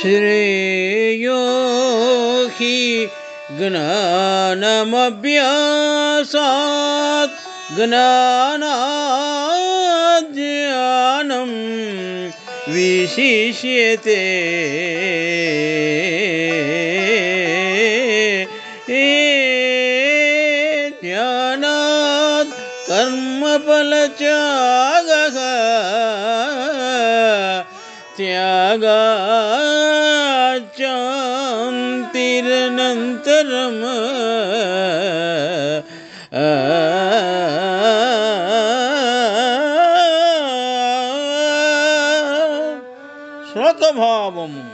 श्रेयो हि ज्ञानमभ्यासात् ज्ञानाज्ञानं विशिष्यते। ज्ञानात् कर्मफलत्यागः त्यागाच्चान्तिरनन्तरम् శ్లోకభావము.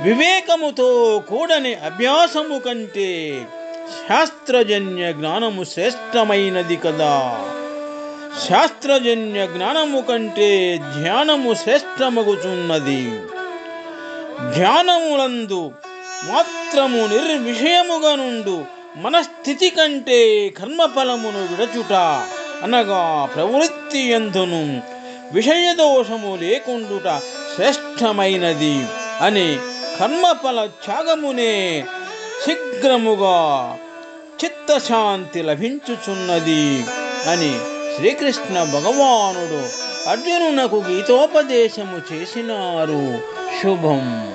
వివేకముతో కూడని అభ్యాసము కంటే శాస్త్రజన్య జ్ఞానము శ్రేష్టమైనది కదా. శాస్త్రజన్య జ్ఞానము కంటే ధ్యానము శ్రేష్టమగుచున్నది. ధ్యానములందు మాత్రము నిర్విషయముగా నుండు మనస్థితి కంటే కర్మఫలమును విడచుట అనగా ప్రవృత్తి యందును విషయదోషము లేకుండుట శ్రేష్టమైనది అని కర్మఫల త్యాగమునే శీఘ్రముగా చిత్తశాంతి లభించుచున్నది అని శ్రీకృష్ణ భగవానుడు అర్జునునకు గీతోపదేశము చేసినారు. శుభం.